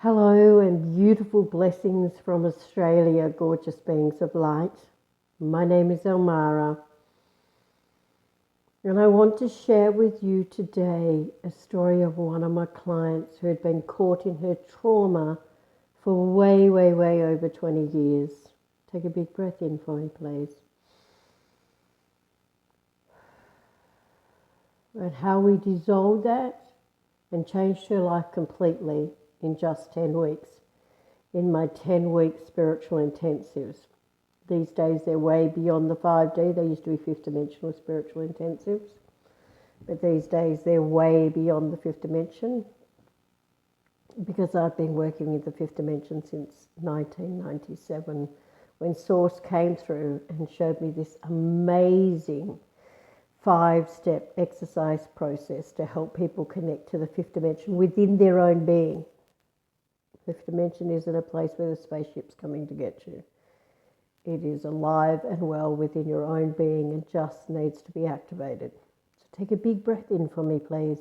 Hello and beautiful blessings from Australia, gorgeous beings of light. My name is Elmara, and I want to share with you today a story of one of my clients who had been caught in her trauma for way over 20 years. Take a big breath in for me, please. And how we dissolved that and changed her life completely in just 10 weeks, in my 10-week spiritual intensives. These days they're way beyond the 5D. They used to be fifth dimensional spiritual intensives, but these days they're way beyond the fifth dimension, because I've been working with the fifth dimension since 1997, when Source came through and showed me this amazing 5-step exercise process to help people connect to the fifth dimension within their own being. Fifth dimension isn't a place where the spaceship's coming to get you. It is alive and well within your own being and just needs to be activated. So take a big breath in for me, please.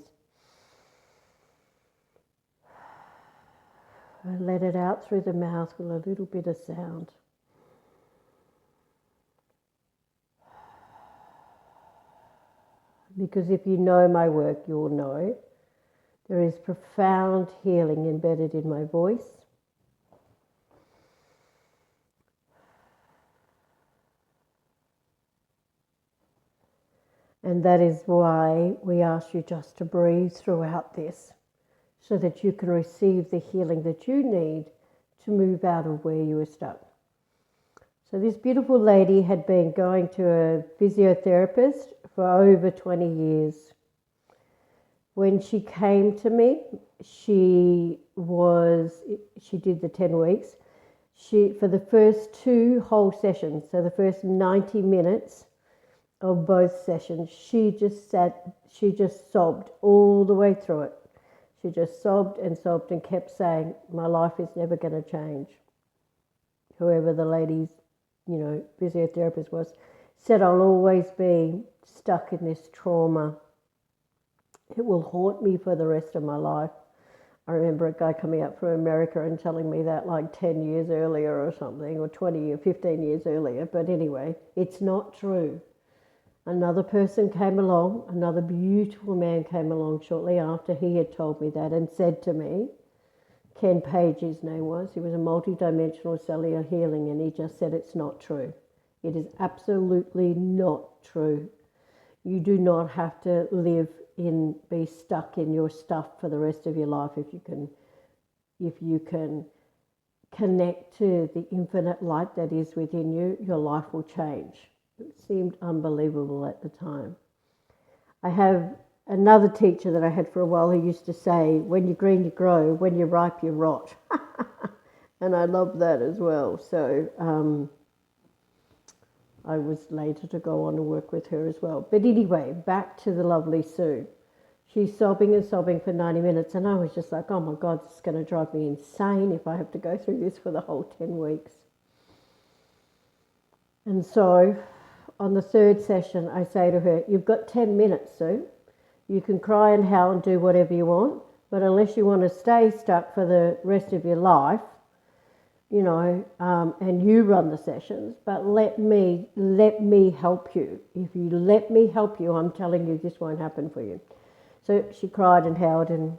And let it out through the mouth with a little bit of sound. Because if you know my work, you'll know there is profound healing embedded in my voice. And that is why we ask you just to breathe throughout this, so that you can receive the healing that you need to move out of where you were stuck. So this beautiful lady had been going to a physiotherapist for over 20 years. When she came to me, she did the 10 weeks. For the first 2 whole sessions, so the first 90 minutes of both sessions, she just sobbed all the way through it. She just sobbed and kept saying, my life is never going to change. Whoever the lady's, physiotherapist was, said I'll always be stuck in this trauma. It will haunt me for the rest of my life. I remember a guy coming up from America and telling me that like 10 years earlier or something, or 20 or 15 years earlier. But anyway, it's not true. Another person came along, another beautiful man came along shortly after he had told me that and said to me, Ken Page his name was, he was a multi-dimensional cellular healing, and he just said it's not true. It is absolutely not true. You do not have to be stuck in your stuff for the rest of your life. If you can connect to the infinite light that is within you, your life will change. It seemed unbelievable at the time. I have another teacher that I had for a while who used to say, when you're green you grow, when you're ripe you rot. And I love that as well. So I was later to go on and work with her as well. But anyway, back to the lovely Sue. She's sobbing and sobbing for 90 minutes, and I was just like, oh my God, this is going to drive me insane if I have to go through this for the whole 10 weeks. And so on the 3rd session, I say to her, you've got 10 minutes, Sue. You can cry and howl and do whatever you want, but unless you want to stay stuck for the rest of your life, and you run the sessions, but let me help you. If you let me help you, I'm telling you this won't happen for you. So she cried and howled and,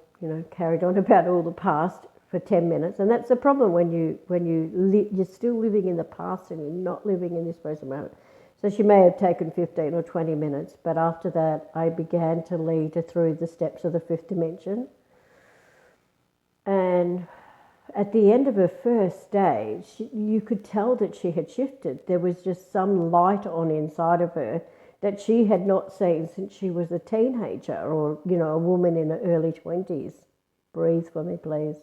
carried on about all the past for 10 minutes. And that's the problem when you're still living in the past and you're not living in this present moment. So she may have taken 15 or 20 minutes, but after that I began to lead her through the steps of the 5th dimension. And at the end of her first day, you could tell that she had shifted. There was just some light on inside of her that she had not seen since she was a teenager or, a woman in her early 20s. Breathe for me, please.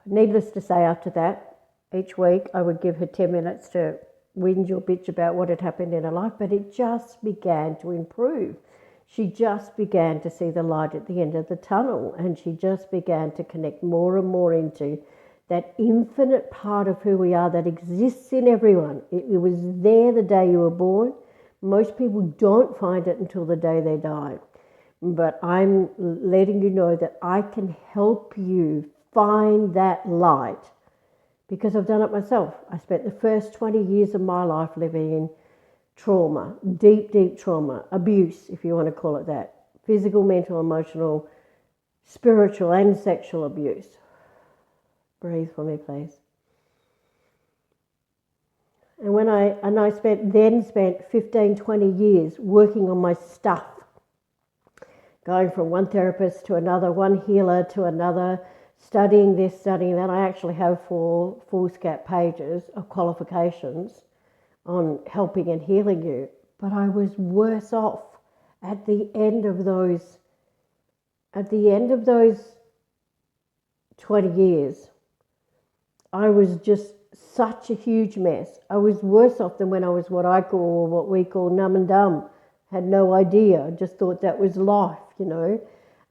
Needless to say, after that, each week I would give her 10 minutes to whinge or bitch about what had happened in her life, but it just began to improve. She just began to see the light at the end of the tunnel, and she just began to connect more and more into that infinite part of who we are that exists in everyone. It was there the day you were born. Most people don't find it until the day they die. But I'm letting you know that I can help you find that light because I've done it myself. I spent the first 20 years of my life living in trauma, deep, deep trauma, abuse, if you want to call it that, physical, mental, emotional, spiritual and sexual abuse. Breathe for me, please. And I spent 15, 20 years working on my stuff, going from one therapist to another, one healer to another, studying this, studying that. I actually have 4 foolscap pages of qualifications on helping and healing you. But I was worse off at the end of those 20 years. I was just such a huge mess. I was worse off than when I was what we call numb and dumb. Had no idea. I just thought that was life,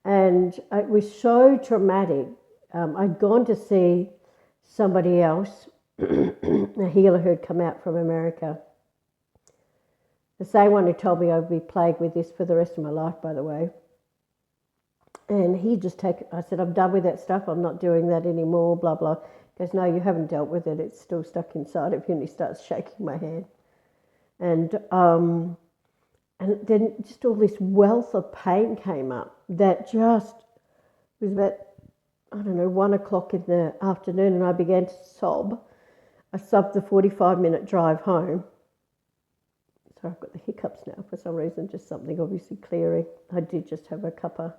And it was so traumatic. I'd gone to see somebody else, a healer who'd come out from America. The same one who told me I'd be plagued with this for the rest of my life, by the way. And I said, I'm done with that stuff. I'm not doing that anymore, blah, blah. He goes, no, you haven't dealt with it. It's still stuck inside of you. And he starts shaking my hand. And then just all this wealth of pain came up that just was about, 1 o'clock in the afternoon, and I began to sob. I sobbed the 45-minute drive home. So I've got the hiccups now for some reason, just something obviously clearing. I did just have a cuppa,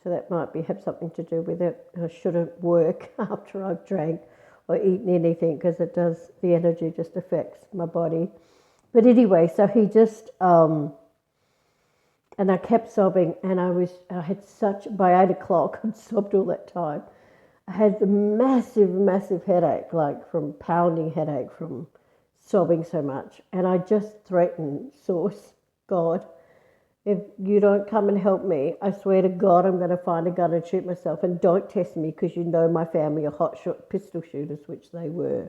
so that might have something to do with it. I shouldn't work after I've drank or eaten anything because the energy just affects my body. But anyway, so he just, and I kept sobbing, and by 8 o'clock, I'd sobbed all that time. I had the massive, massive headache, like from pounding headache from sobbing so much. And I just threatened Source, God, if you don't come and help me, I swear to God, I'm going to find a gun and shoot myself. And don't test me because my family are pistol shooters, which they were.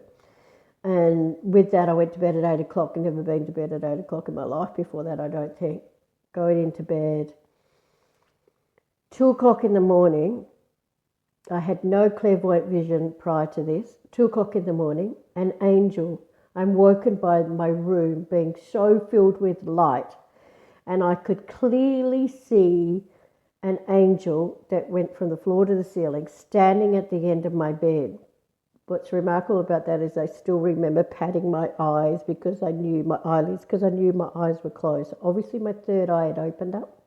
And with that, I went to bed at 8 o'clock. I've never been to bed at 8 o'clock in my life before that, I don't think. Going into bed. 2 o'clock in the morning, I had no clairvoyant vision prior to this. 2 o'clock in the morning, an angel. I'm woken by my room being so filled with light. And I could clearly see an angel that went from the floor to the ceiling, standing at the end of my bed. What's remarkable about that is I still remember patting my eyes because I knew my eyelids, because I knew my eyes were closed. Obviously, my third eye had opened up,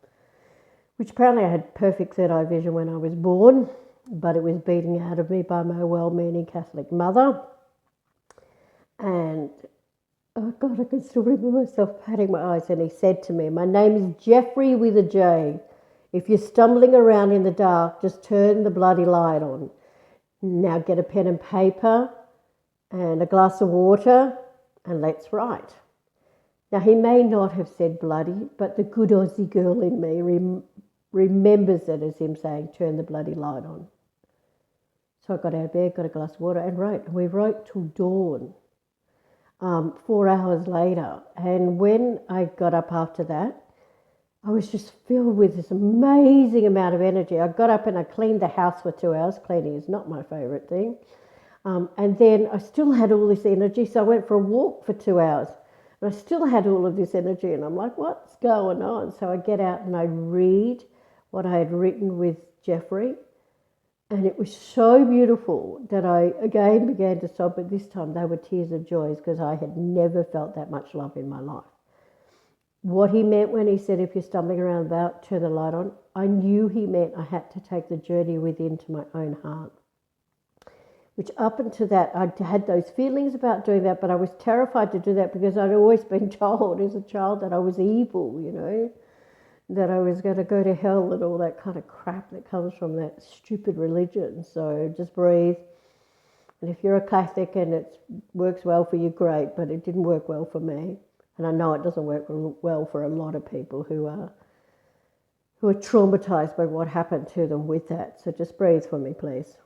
which apparently I had perfect third eye vision when I was born, but it was beaten out of me by my well-meaning Catholic mother. And oh God, I can still remember myself patting my eyes, and he said to me, my name is Jeffrey with a J. If you're stumbling around in the dark, just turn the bloody light on. Now get a pen and paper and a glass of water and let's write. Now he may not have said bloody, but the good Aussie girl in me remembers it as him saying, turn the bloody light on. So I got out of bed, got a glass of water and wrote. And we wrote till dawn. 4 hours later, and when I got up after that, I was just filled with this amazing amount of energy. I got up and I cleaned the house for 2 hours. Cleaning is not my favourite thing. And then I still had all this energy, so I went for a walk for 2 hours. And I still had all of this energy, and I'm like, what's going on? So I get out and I read what I had written with Jeffrey. And it was so beautiful that I again began to sob, but this time they were tears of joy because I had never felt that much love in my life. What he meant when he said, if you're stumbling around about, turn the light on, I knew he meant I had to take the journey within to my own heart. Which up until that, I had those feelings about doing that, but I was terrified to do that because I'd always been told as a child that I was evil, that I was going to go to hell and all that kind of crap that comes from that stupid religion. So just breathe. And if you're a Catholic and it works well for you, great, but it didn't work well for me. And I know it doesn't work well for a lot of people who are traumatized by what happened to them with that. So just breathe for me, please.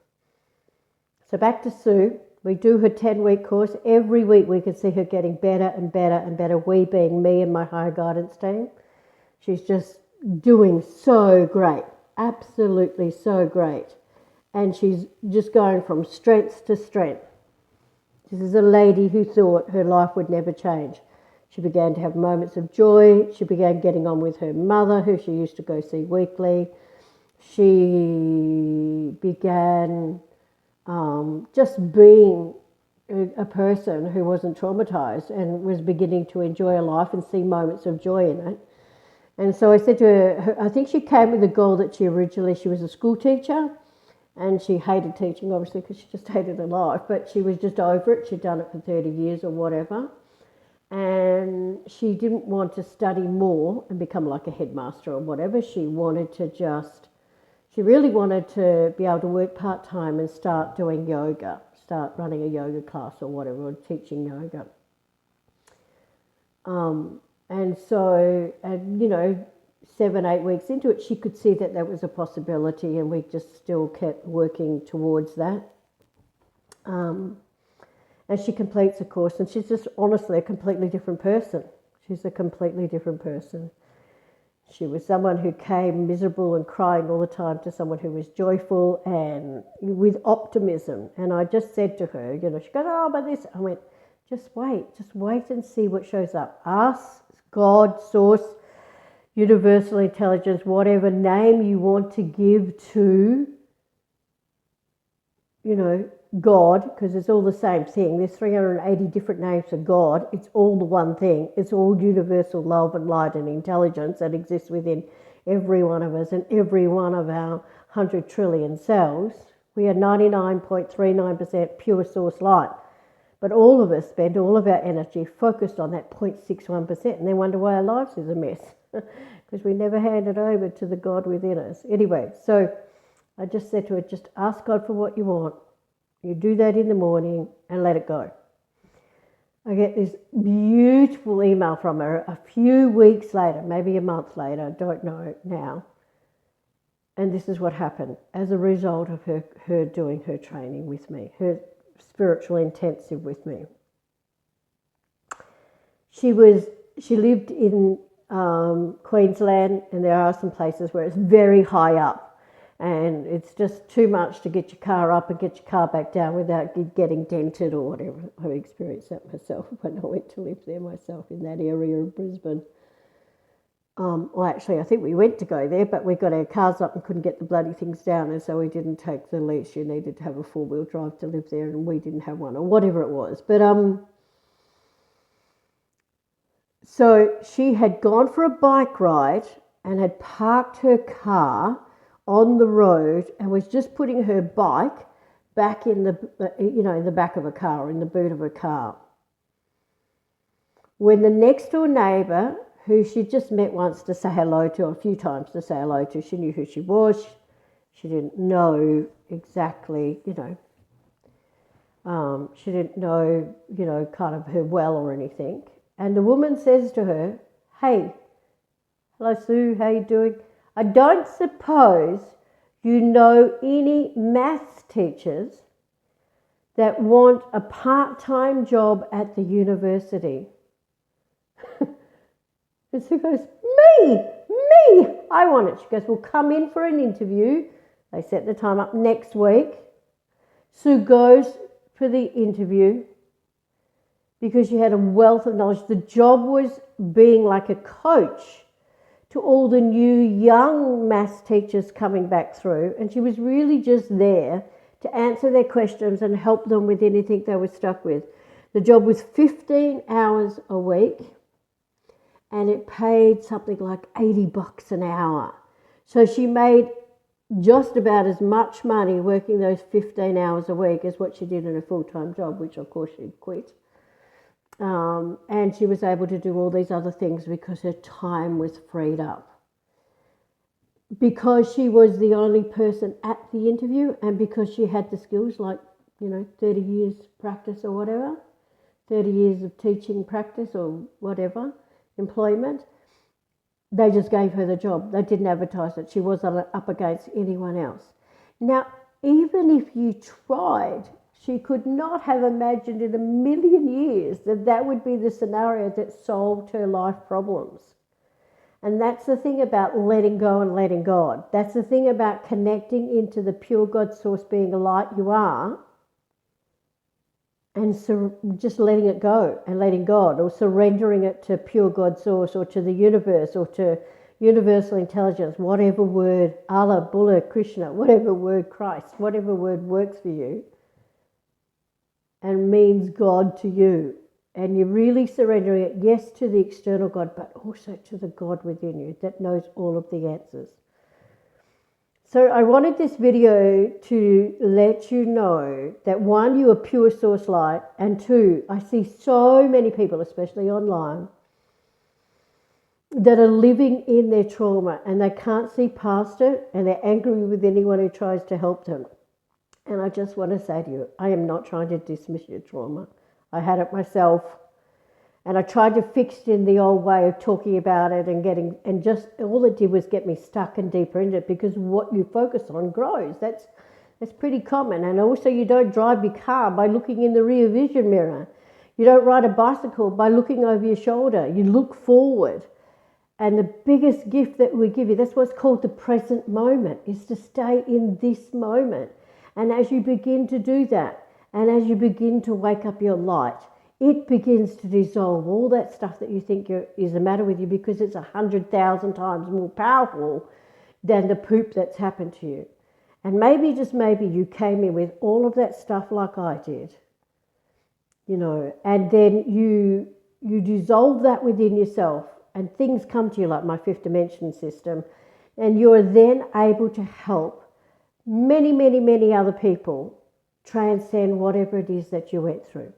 So back to Sue. We do her 10-week course. Every week we can see her getting better and better and better, we being me and my higher guidance team. She's just doing so great, absolutely so great. And she's just going from strength to strength. This is a lady who thought her life would never change. She began to have moments of joy. She began getting on with her mother, who she used to go see weekly. She began just being a person who wasn't traumatized and was beginning to enjoy her life and see moments of joy in it. And so I said to her, I think she came with the goal that she was a school teacher, and she hated teaching, obviously, because she just hated her life, but she was just over it. She'd done it for 30 years or whatever. And she didn't want to study more and become like a headmaster or whatever. She really wanted to be able to work part-time and start doing yoga, start running a yoga class or whatever, or teaching yoga. And so, 7-8 weeks into it, she could see that that was a possibility, and we just still kept working towards that. And she completes a course, and she's just honestly a completely different person. She's a completely different person. She was someone who came miserable and crying all the time to someone who was joyful and with optimism. And I just said to her, she goes, oh, but this. I went, just wait and see what shows up. Ask God, source, universal intelligence, whatever name you want to give to, God, because it's all the same thing. There's 380 different names for God. It's all the one thing. It's all universal love and light and intelligence that exists within every one of us and every one of our 100 trillion cells. We are 99.39% pure source light. But all of us spend all of our energy focused on that 0.61% and then wonder why our lives is a mess because we never hand it over to the God within us. Anyway, so I just said to her, just ask God for what you want. You do that in the morning and let it go. I get this beautiful email from her a few weeks later, maybe a month later, I don't know now. And this is what happened as a result of her doing her training with me, her spiritual intensive with me. She lived in Queensland, and there are some places where it's very high up. And it's just too much to get your car up and get your car back down without getting dented or whatever. I experienced that myself when I went to live there myself in that area of Brisbane. Well, actually, I think we went to go there, but we got our cars up and couldn't get the bloody things down, and so we didn't take the lease. You needed to have a 4-wheel drive to live there, and we didn't have one, or whatever it was. But so she had gone for a bike ride and had parked her car on the road and was just putting her bike back in the back of a car, or in the boot of a car, when the next door neighbour, who she just met once to say hello to, a few times to say hello to, she knew who she was, she didn't know exactly, she didn't know, kind of her well or anything, and the woman says to her, hey, hello Sue, how you doing? I don't suppose you know any maths teachers that want a part-time job at the university. And Sue goes, me, I want it. She goes, well, come in for an interview. They set the time up next week. Sue goes for the interview because she had a wealth of knowledge. The job was being like a coach to all the new young maths teachers coming back through, and she was really just there to answer their questions and help them with anything they were stuck with. The job was 15 hours a week, and it paid something like $80 an hour. So she made just about as much money working those 15 hours a week as what she did in a full-time job, which of course she'd quit. And she was able to do all these other things because her time was freed up. Because she was the only person at the interview, and because she had the skills, like, 30 years practice or whatever, 30 years of teaching practice or whatever, employment, they just gave her the job. They didn't advertise it. She wasn't up against anyone else. Now, even if you tried, she could not have imagined in a million years that would be the scenario that solved her life problems. And that's the thing about letting go and letting God. That's the thing about connecting into the pure God source, being a light you are, and just letting it go and letting God, or surrendering it to pure God source, or to the universe, or to universal intelligence, whatever word, Allah, Buddha, Krishna, whatever word, Christ, whatever word works for you and means God to you. And you're really surrendering it, yes, to the external God, but also to the God within you that knows all of the answers. So I wanted this video to let you know that, one, you are pure source light, and two, I see so many people, especially online, that are living in their trauma and they can't see past it, and they're angry with anyone who tries to help them. And I just want to say to you, I am not trying to dismiss your trauma. I had it myself, and I tried to fix it in the old way of talking about it and just all it did was get me stuck and deeper into it, because what you focus on grows. That's pretty common. And also, you don't drive your car by looking in the rear vision mirror. You don't ride a bicycle by looking over your shoulder. You look forward. And the biggest gift that we give you, that's what's called the present moment, is to stay in this moment. And as you begin to do that, and as you begin to wake up your light, it begins to dissolve all that stuff that you think is the matter with you, because it's 100,000 times more powerful than the poop that's happened to you. And maybe, just maybe, you came in with all of that stuff like I did, and then you dissolve that within yourself, and things come to you like my fifth dimension system, and you're then able to help many, many, many other people transcend whatever it is that you went through.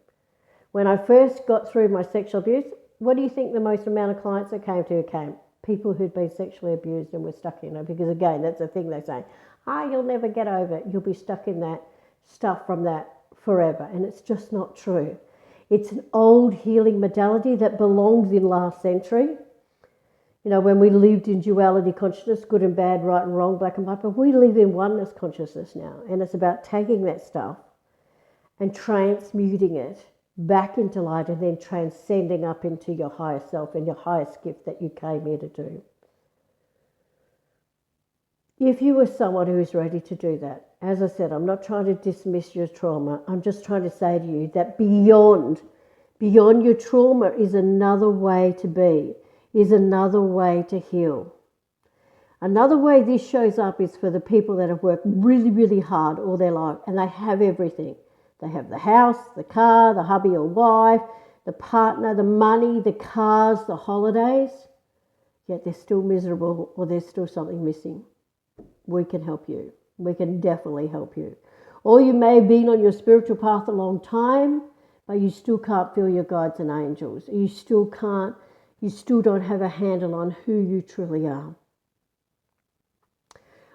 When I first got through my sexual abuse, what do you think the most amount of clients that came to came? People who'd been sexually abused and were stuck in it. Because again, that's the thing they say, you'll never get over it. You'll be stuck in that stuff from that forever. And it's just not true. It's an old healing modality that belongs in last century. When we lived in duality consciousness, good and bad, right and wrong, black and white, but we live in oneness consciousness now. And it's about taking that stuff and transmuting it back into light, and then transcending up into your higher self and your highest gift that you came here to do. If you are someone who is ready to do that, as I said, I'm not trying to dismiss your trauma. I'm just trying to say to you that beyond your trauma is another way to be, is another way to heal. Another way this shows up is for the people that have worked really, really hard all their life, and they have everything. They have the house, the car, the hubby or wife, the partner, the money, the cars, the holidays, yet they're still miserable, or there's still something missing. We can help you. We can definitely help you. Or you may have been on your spiritual path a long time, but you still can't feel your guides and angels. You still don't have a handle on who you truly are.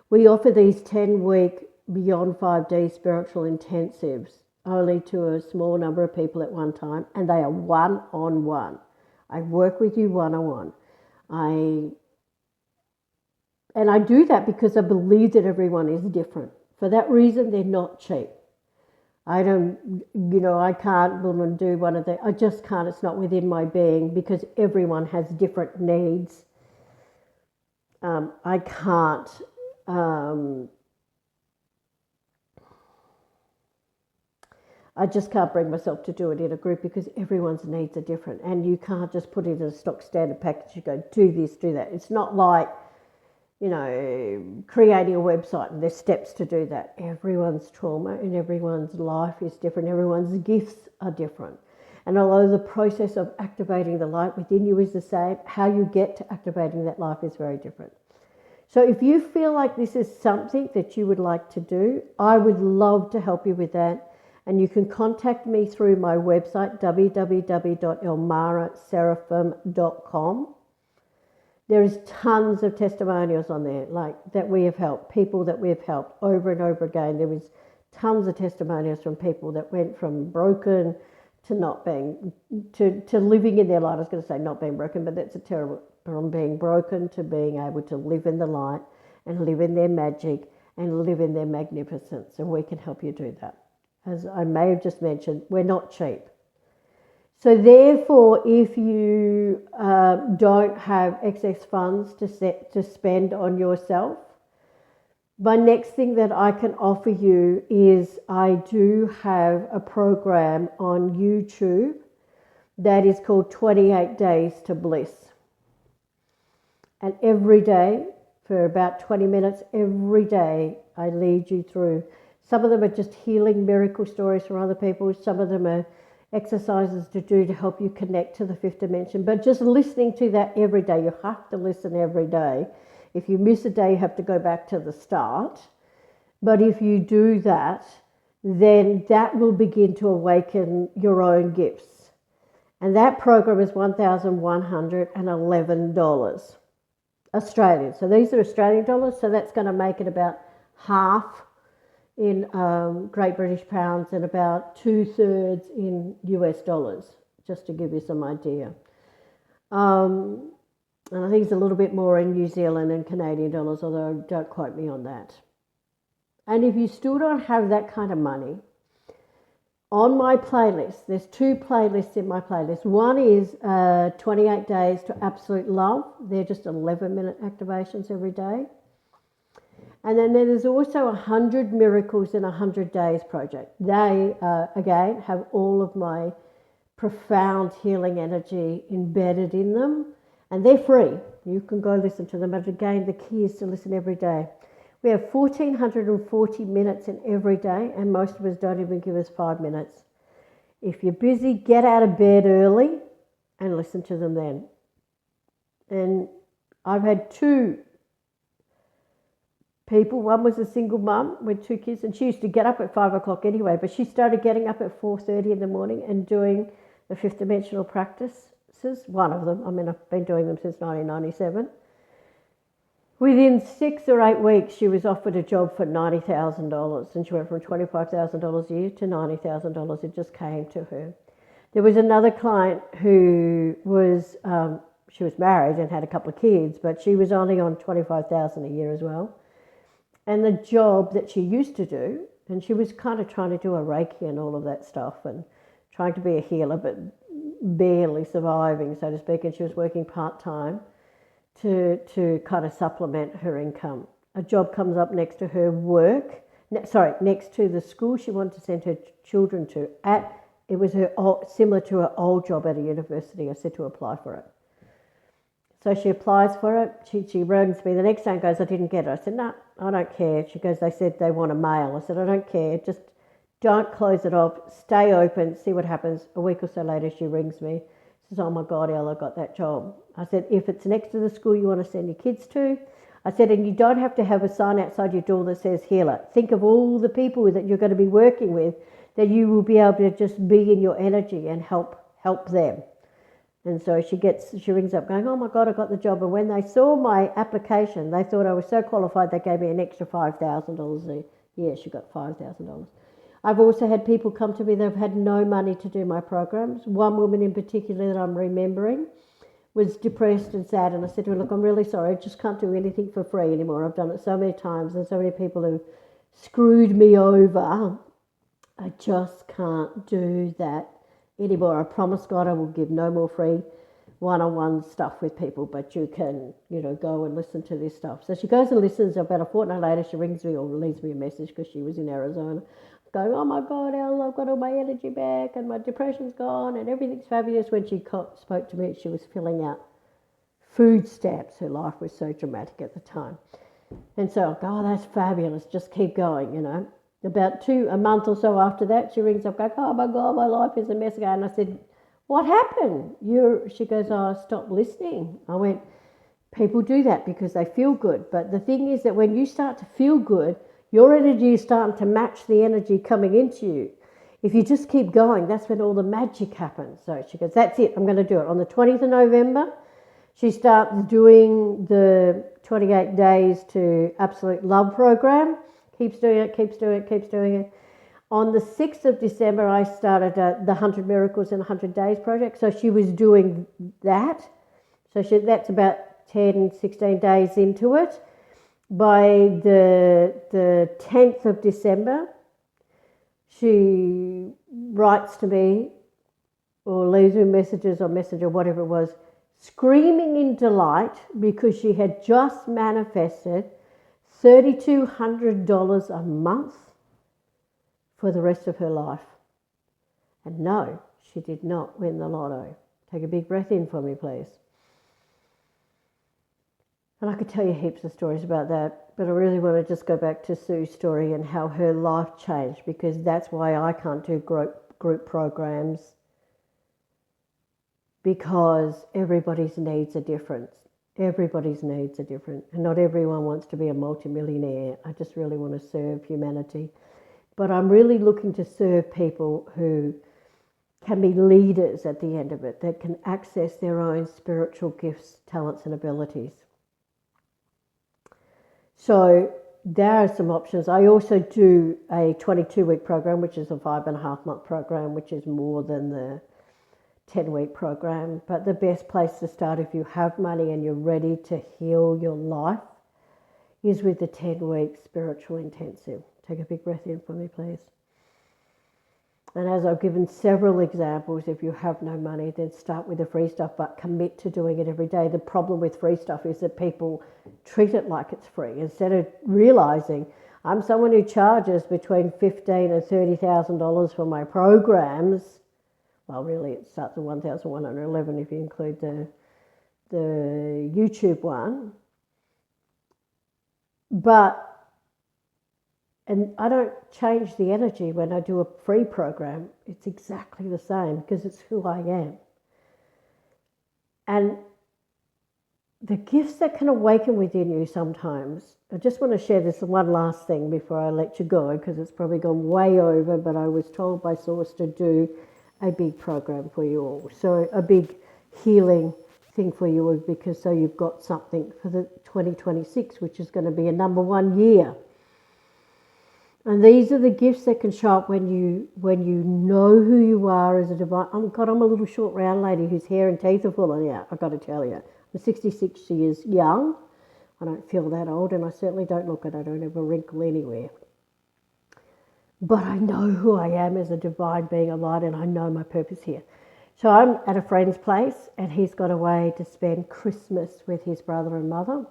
We offer these 10-week Beyond 5D spiritual intensives only to a small number of people at one time, and they are one-on-one. I work with you one-on-one. And I do that because I believe that everyone is different. For that reason, they're not cheap. I can't do one of the, I just can't, it's not within my being, because everyone has different needs. I can't, I just can't bring myself to do it in a group, because everyone's needs are different, and you can't just put it in a stock standard package. You go, do this, do that. It's not like, creating a website and there's steps to do that. Everyone's trauma and everyone's life is different. Everyone's gifts are different. And although the process of activating the light within you is the same, how you get to activating that life is very different. So if you feel like this is something that you would like to do, I would love to help you with that. And you can contact me through my website, www.elmaraseraphim.com. There is tons of testimonials on there, like that we have helped, people that we have helped over and over again. There is tons of testimonials from people that went from broken to not being, to living in their light. I was going to say not being broken, but that's a terrible, from being broken to being able to live in the light and live in their magic and live in their magnificence. And we can help you do that. As I may have just mentioned, we're not cheap. So therefore, if you don't have excess funds to spend on yourself, my next thing that I can offer you is I do have a program on YouTube that is called 28 Days to Bliss. And every day, for about 20 minutes, every day, I lead you through. Some of them are just healing miracle stories from other people. Some of them are exercises to do to help you connect to the fifth dimension. But just listening to that every day, you have to listen every day. If you miss a day, you have to go back to the start. But if you do that, then that will begin to awaken your own gifts. And that program is $1,111 Australian. So these are Australian dollars, so that's going to make it about half in Great British pounds and about 2/3 in US dollars, just to give you some idea. And I think it's a little bit more in New Zealand and Canadian dollars, although don't quote me on that. And if you still don't have that kind of money, on my playlist, there's 2 playlists in my playlist. One is 28 Days to Absolute Love. They're just 11-minute activations every day. And then there's also 100 Miracles in 100 Days project. They, again, have all of my profound healing energy embedded in them. And they're free. You can go listen to them. But again, the key is to listen every day. We have 1,440 minutes in every day, and most of us don't even give us 5 minutes. If you're busy, get out of bed early and listen to them then. And I've had 2 people. One was a single mum with 2 kids, and she used to get up at 5 o'clock anyway, but she started getting up at 4:30 in the morning and doing the fifth dimensional practices. One of them, I mean, I've been doing them since 1997. Within 6 or 8 weeks, she was offered a job for $90,000, and she went from $25,000 a year to $90,000. It just came to her. There was another client who was, she was married and had a couple of kids, but she was only on $25,000 a year as well. And the job that she used to do, and she was kind of trying to do a Reiki and all of that stuff and trying to be a healer, but barely surviving, so to speak, and she was working part-time to kind of supplement her income. A job comes up next to her work, next to the school she wanted to send her children to. It was similar to her old job at a university. I said to apply for it. So she applies for it. She rings me the next day and goes, I didn't get it. I said, no, I don't care. She goes, they said they want a male. I said, I don't care. Just don't close it off. Stay open. See what happens. A week or so later, she rings me. She says, oh my God, Elle, I got that job. I said, if it's next to the school you want to send your kids to, I said, and you don't have to have a sign outside your door that says healer. Think of all the people that you're going to be working with, that you will be able to just be in your energy and help them. And so she rings up going, oh my God, I got the job. And when they saw my application, they thought I was so qualified, they gave me an extra $5,000 a year. She got $5,000. I've also had people come to me that have had no money to do my programs. One woman in particular that I'm remembering was depressed and sad, and I said to her, look, I'm really sorry, I just can't do anything for free anymore. I've done it so many times and so many people have screwed me over. I just can't do that anymore. I promise God I will give no more free one-on-one stuff with people, but you can, go and listen to this stuff. So she goes and listens. About a fortnight later, she rings me or leaves me a message because she was in Arizona, going, oh my God, Elle, I've got all my energy back and my depression's gone and everything's fabulous. When she spoke to me, she was filling out food stamps. Her life was so dramatic at the time. And so I go, oh, that's fabulous. Just keep going, About a month or so after that, she rings up, going, oh my God, my life is a mess again. And I said, what happened? She goes, oh, I stopped listening. I went, people do that because they feel good. But the thing is that when you start to feel good, your energy is starting to match the energy coming into you. If you just keep going, that's when all the magic happens. So she goes, that's it, I'm going to do it. On the 20th of November, she starts doing the 28 Days to Absolute Love program. Keeps doing it. On the 6th of December, I started the 100 Miracles in 100 Days project. So she was doing that. So that's about 10, 16 days into it. By the 10th of December, she writes to me or leaves me messages on Messenger, whatever it was, screaming in delight because she had just manifested $3,200 a month for the rest of her life. And no, she did not win the lotto. Take a big breath in for me, please. And I could tell you heaps of stories about that, but I really want to just go back to Sue's story and how her life changed, because that's why I can't do group programs, because everybody's needs are different. Everybody's needs are different, and not everyone wants to be a multimillionaire. I just really want to serve humanity. But I'm really looking to serve people who can be leaders at the end of it, that can access their own spiritual gifts, talents, and abilities. So there are some options. I also do a 22-week program, which is a 5.5-month program, which is more than the 10-week program. But the best place to start if you have money and you're ready to heal your life is with the 10-week spiritual intensive. Take a big breath in for me, please. And as I've given several examples, if you have no money, then start with the free stuff, but commit to doing it every day. The problem with free stuff is that people treat it like it's free instead of realizing I'm someone who charges between $15,000 and $30,000 for my programs. Well, really, it starts at $1,111 if you include the YouTube one. And I don't change the energy when I do a free program. It's exactly the same because it's who I am. And the gifts that can awaken within you sometimes, I just want to share this one last thing before I let you go, because it's probably gone way over, but I was told by Source to do a big program for you all. So a big healing thing for you, because so you've got something for the 2026, which is going to be a #1 year. And these are the gifts that can show up when you know who you are as a divine. Oh God, I'm a little short round lady whose hair and teeth are falling out. I've got to tell you, I'm 66 years young. I don't feel that old, and I certainly don't look it. I don't have a wrinkle anywhere. But I know who I am as a divine being of light, and I know my purpose here. So I'm at a friend's place, and he's got away to spend Christmas with his brother and mother.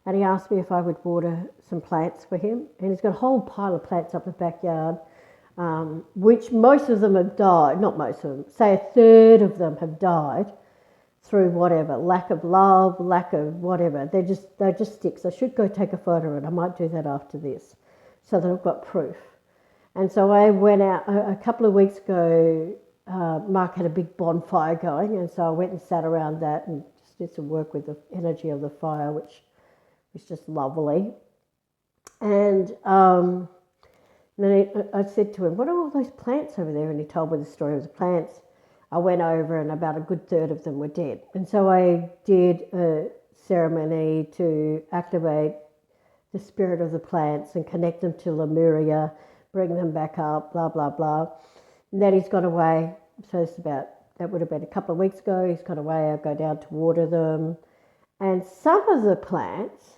And he asked me if I would water some plants for him. And he's got a whole pile of plants up the backyard, which most of them have died. Not most of them, say a third of them have died through whatever, lack of love, lack of whatever. They're just sticks. I should go take a photo of it. I might do that after this so that I've got proof. And so I went out a couple of weeks ago. Mark had a big bonfire going, and so I went and sat around that and just did some work with the energy of the fire, which was just lovely. And then I said to him, what are all those plants over there? And he told me the story of the plants. I went over, and about a good third of them were dead. And so I did a ceremony to activate the spirit of the plants and connect them to Lemuria, bring them back up, blah, blah, blah. And then he's gone away. So that would have been a couple of weeks ago. He's gone away. I go down to water them. And some of the plants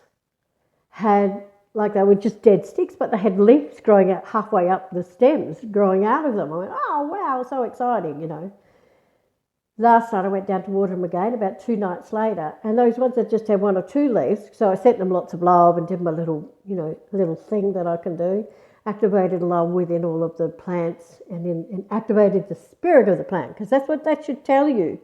had, like, they were just dead sticks, but they had leaves growing out halfway up the stems, growing out of them. I went, oh, wow, so exciting, you know. Last night I went down to water them again about 2 nights later, and those ones that just had 1 or 2 leaves, so I sent them lots of love and did my little thing that I can do, activated love within all of the plants and activated the spirit of the plant, because that's what that should tell you.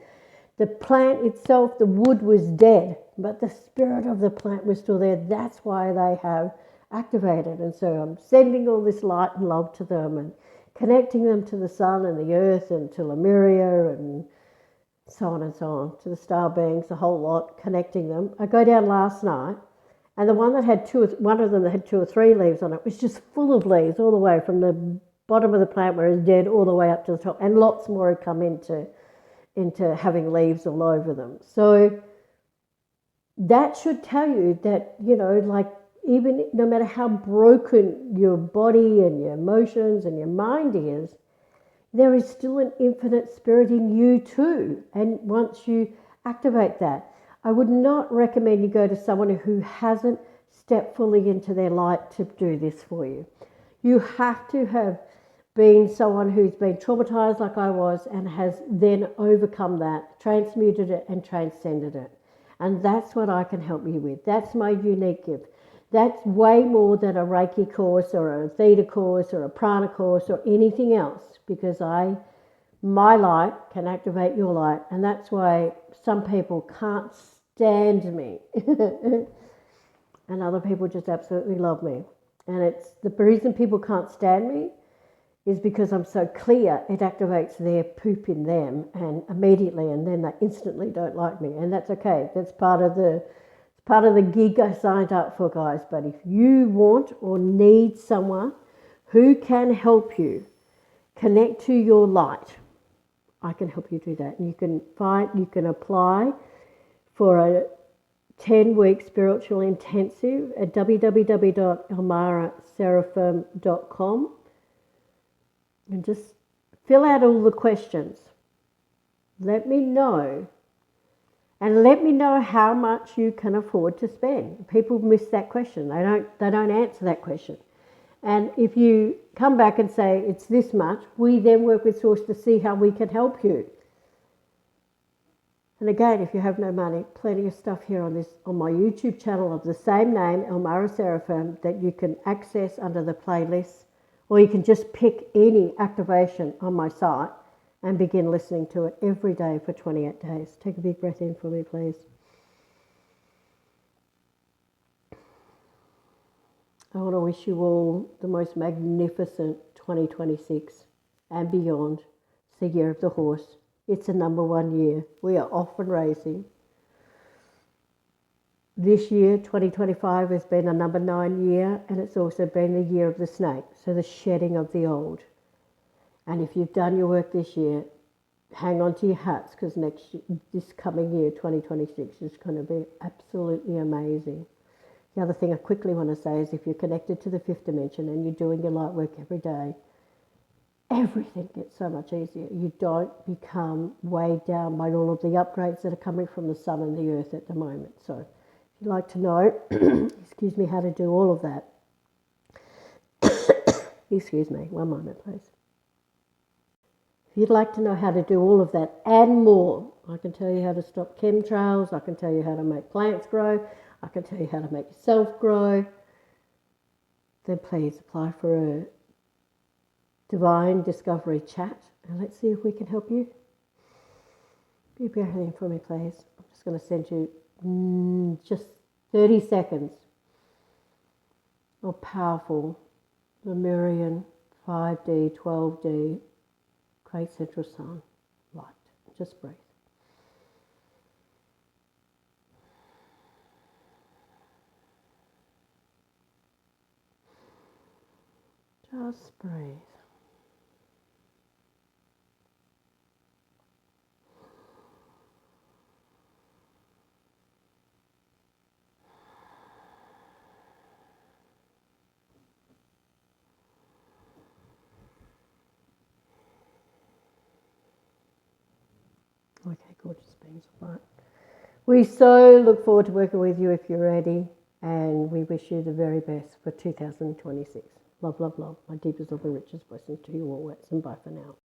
The plant itself, the wood was dead, but the spirit of the plant was still there. That's why they have activated. And so I'm sending all this light and love to them and connecting them to the sun and the earth and to Lemuria and so on, to the star beings, the whole lot, connecting them. I go down last night, and the one that had one of them that had 2 or 3 leaves on it was just full of leaves all the way from the bottom of the plant where it was dead all the way up to the top, and lots more had come into having leaves all over them. So that should tell you that, like, even no matter how broken your body and your emotions and your mind is, there is still an infinite spirit in you too. And once you activate that, I would not recommend you go to someone who hasn't stepped fully into their light to do this for you. You have to have been someone who's been traumatized like I was and has then overcome that, transmuted it and transcended it. And that's what I can help you with. That's my unique gift. That's way more than a Reiki course or a Theta course or a Prana course or anything else, because my light can activate your light. And that's why some people can't stand me and other people just absolutely love me. And it's the reason people can't stand me is because I'm so clear, it activates their poop in them and immediately, and then they instantly don't like me. And that's okay. That's part of the gig I signed up for, guys. But if you want or need someone who can help you connect to your light, I can help you do that. And you can apply for a 10-week spiritual intensive at www.elmaraseraphim.com, and just fill out all the questions. Let me know. And let me know how much you can afford to spend. People miss that question. They don't answer that question. And if you come back and say it's this much, we then work with Source to see how we can help you. And again, if you have no money, plenty of stuff here on my YouTube channel of the same name, Elmara Seraphim, that you can access under the playlist, or you can just pick any activation on my site and begin listening to it every day for 28 days. Take a big breath in for me, please. I want to wish you all the most magnificent 2026 and beyond. It's the year of the horse. It's the number one year. We are off and racing. This year, 2025, has been a number 9 year, and it's also been the year of the snake, so the shedding of the old. And if you've done your work this year, hang on to your hats, because this coming year, 2026, is going to be absolutely amazing. The other thing I quickly want to say is if you're connected to the fifth dimension and you're doing your light work every day, everything gets so much easier. You don't become weighed down by all of the upgrades that are coming from the sun and the earth at the moment. So if you'd like to know, excuse me, how to do all of that. Excuse me, one moment, please. If you'd like to know how to do all of that and more, I can tell you how to stop chemtrails, I can tell you how to make plants grow, I can tell you how to make yourself grow, then please apply for a Divine Discovery chat, and let's see if we can help you. Be everything for me, please. I'm just going to send you just 30 seconds of powerful Lemurian 5D, 12D, Great Central Sun light. Just breathe. Just breathe. Okay, gorgeous beings of light. We so look forward to working with you if you're ready, and we wish you the very best for 2026. Love, love, love. My deepest love and richest blessings to you always, and bye for now.